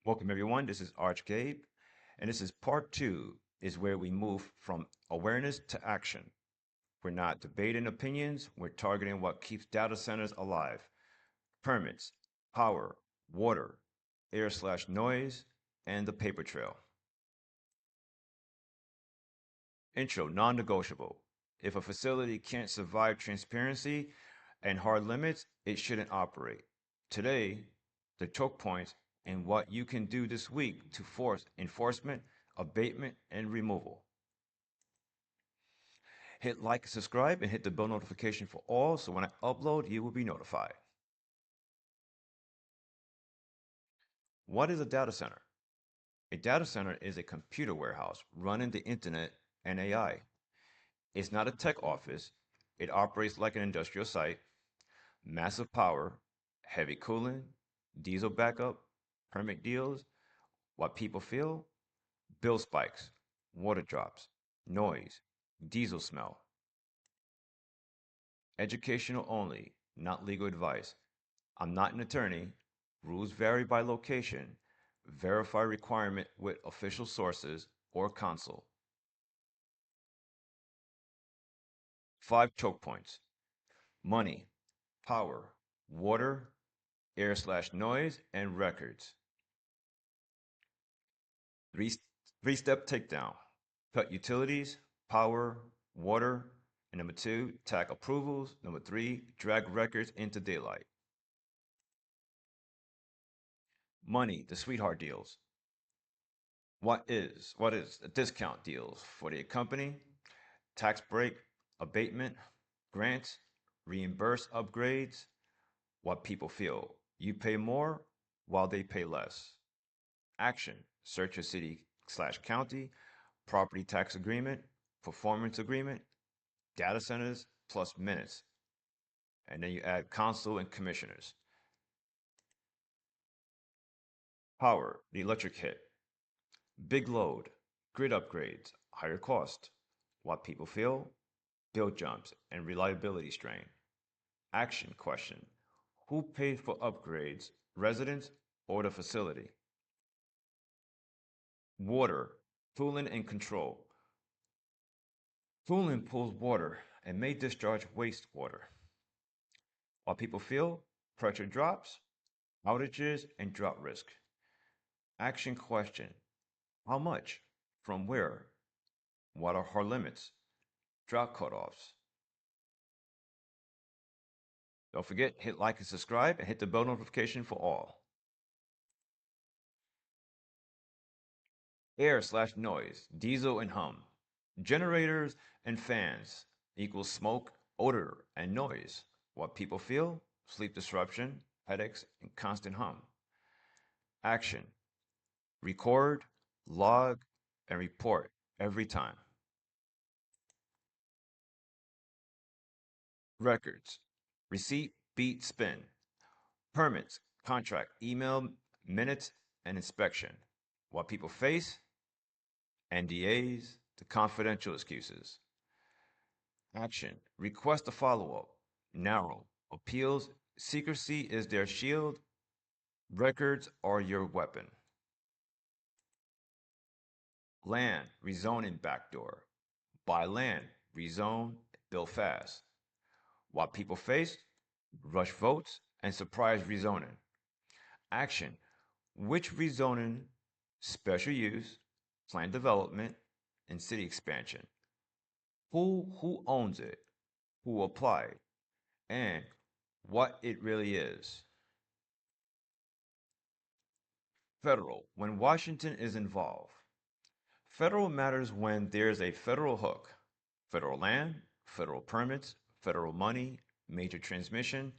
Welcome everyone. This is Arch Gabe, and this is part two, is where we move from awareness to action. We're not debating opinions, we're targeting what keeps data centers alive. Permits, power, water, air slash noise, and the paper trail. Intro, non-negotiable. If a facility can't survive transparency and hard limits, it shouldn't operate. Today, the choke points and what you can do this week to force enforcement, abatement, and removal. Hit like and subscribe and hit the bell notification for all so when I upload, you will be notified. What is a data center? A data center is a computer warehouse running the internet and AI. It's not a tech office. It operates like an industrial site. Massive power, heavy cooling, diesel backup, permit deals, what people feel, bill spikes, water drops, noise, diesel smell. Educational only, not legal advice. I'm not an attorney. Rules vary by location. Verify requirement with official sources or console. 5 choke points. Money, power, water, air slash noise, and records. Three, three-step takedown. Cut utilities, power, water, and number 2, tag approvals. Number 3, drag records into daylight. Money, the sweetheart deals. What is the discount deals for the company? Tax break, abatement, grants, reimburse upgrades, what people feel. You pay more while they pay less. Action, search your city slash county, property tax agreement, performance agreement, data centers plus minutes. And then you add council and commissioners. Power, the electric hit. Big load, grid upgrades, higher cost. What people feel, bill jumps, and reliability strain. Action question, who pays for upgrades, residents or the facility? Water, pooling and control. Pooling pulls water and may discharge wastewater. While people feel, pressure drops, outages, and drought risk. Action question, how much? From where? What are hard limits? Drought cutoffs. Don't forget, hit like and subscribe and hit the bell notification for all. Air slash noise, diesel and hum. Generators and fans equals smoke, odor, and noise. What people feel, sleep disruption, headaches, and constant hum. Action, record, log, and report every time. Records, receipt, beat, spin. Permits, contract, email, minutes, and inspection. What people face, NDAs, the confidential excuses. Action, request a follow-up. Narrow, appeals, secrecy is their shield. Records are your weapon. Land, rezoning backdoor. Buy land, rezone, build fast. What people face, rush votes, and surprise rezoning. Action, which rezoning, special use, plan development, and city expansion. Who owns it? Who applied? And what it really is. Federal, when Washington is involved. Federal matters when there's a federal hook. Federal land, federal permits, federal money, major transmission,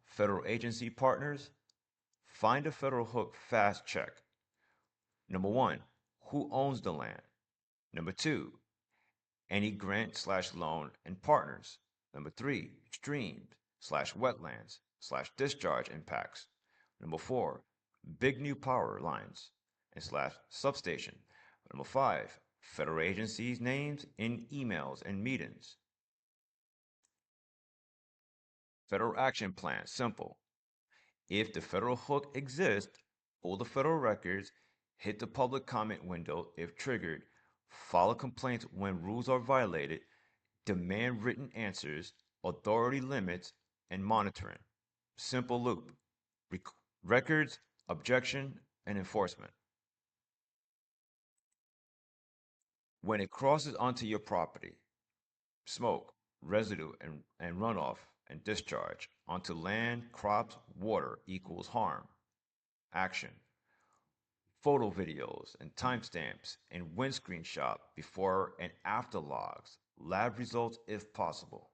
federal agency partners. Find a federal hook fast check. Number 1, who owns the land? Number 2, any grant slash loan and partners. Number 3, streams slash wetlands slash discharge impacts. Number 4, big new power lines and slash substation. Number 5, federal agencies' names in emails and meetings. Federal action plan, simple. If the federal hook exists, pull the federal records, hit the public comment window if triggered, file complaints when rules are violated, demand written answers, authority limits, and monitoring. Simple loop. Rec- records, objection, and enforcement. When it crosses onto your property, smoke, residue, and runoff and discharge onto land, crops, water equals harm. Action. Photo videos and timestamps and windscreen shot before and after logs. Lab results if possible.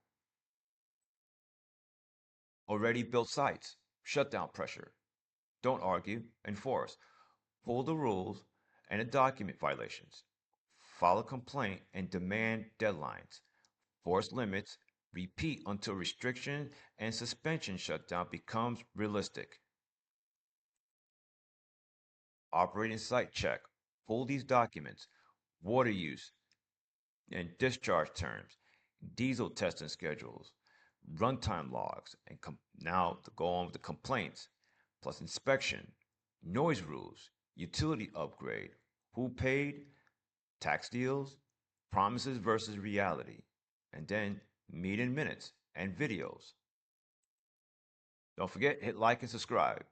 Already built sites. Shutdown pressure. Don't argue, enforce. Pull the rules and the document violations. File a complaint and demand deadlines. Force limits. Repeat until restriction and suspension shutdown becomes realistic. Operating site check. Pull these documents. Water use and discharge terms. Diesel testing schedules. Runtime logs. And now to go on with the complaints. Plus inspection. Noise rules. Utility upgrade. Who paid? Tax deals, promises versus reality, and then meeting minutes and videos. Don't forget, hit like and subscribe.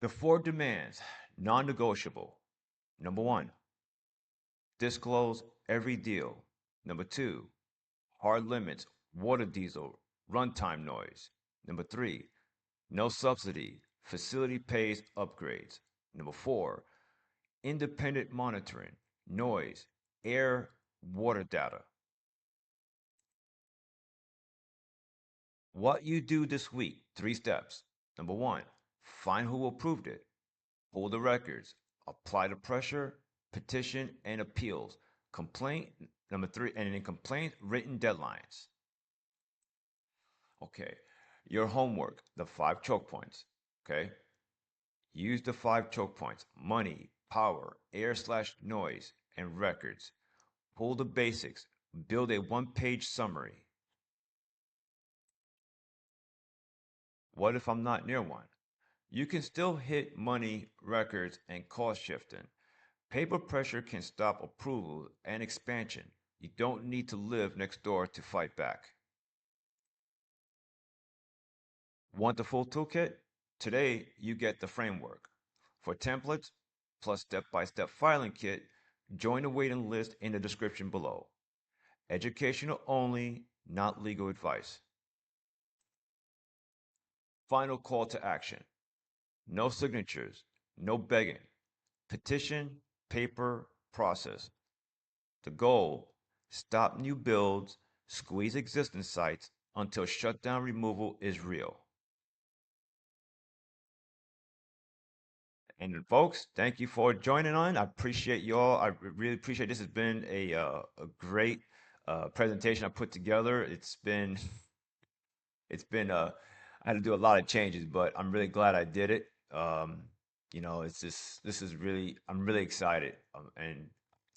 The four demands, non negotiable. Number one, disclose every deal. Number two, hard limits, water diesel, runtime noise. Number three, no subsidy, facility pays upgrades. Number four, independent monitoring, noise, air, water data. What you do this week, three steps. Number one, find who approved it, pull the records, apply the pressure, petition, and appeals. Complaint, number three, and in complaint, written deadlines. Okay, your homework, the five choke points. Okay, use the five choke points money, power, air slash noise, and records. Pull the basics, build a one-page summary. What if I'm not near one? You can still hit money, records, and cost shifting. Paper pressure can stop approval and expansion. You don't need to live next door to fight back. Want the full toolkit? Today, you get the framework. For templates, plus step-by-step filing kit, join the waiting list in the description below. Educational only, not legal advice. Final call to action. No signatures, no begging. Petition, paper, process. The goal, stop new builds, squeeze existing sites until shutdown removal is real. And folks, thank you for joining on. I appreciate y'all. I really appreciate this. Has been a great presentation I put together. It's been I had to do a lot of changes, but I'm really glad I did it. It's just this is really I'm really excited and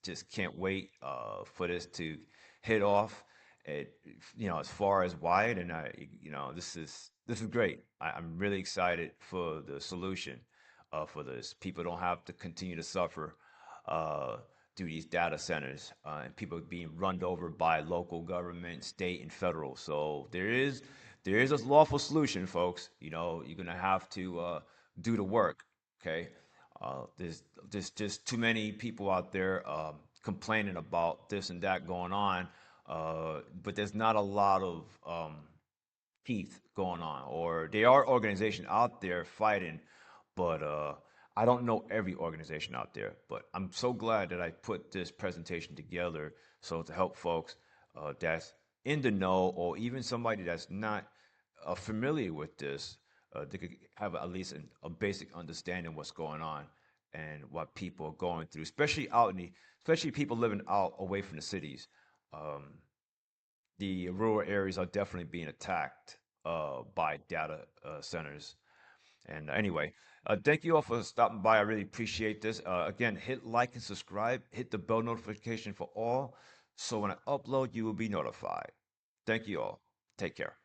just can't wait for this to hit off at as far as wide and this is great. I'm really excited for the solution for this. People don't have to continue to suffer uh, through these data centers and people being run over by local government, state, and federal. So there is a lawful solution, folks. You're gonna have to do the work. Okay, there's just too many people out there complaining about this and that going on, but there's not a lot of teeth going on, or there are organizations out there fighting, but I don't know every organization out there. But I'm so glad that I put this presentation together so to help folks that's in the know, or even somebody that's not familiar with this, they could have at least a basic understanding what's going on and what people are going through, especially people living out away from the cities. Um, the rural areas are definitely being attacked by data centers. And anyway, thank you all for stopping by. I really appreciate this. Again, hit like and subscribe. Hit the bell notification for all, so when I upload, you will be notified. Thank you all. Take care.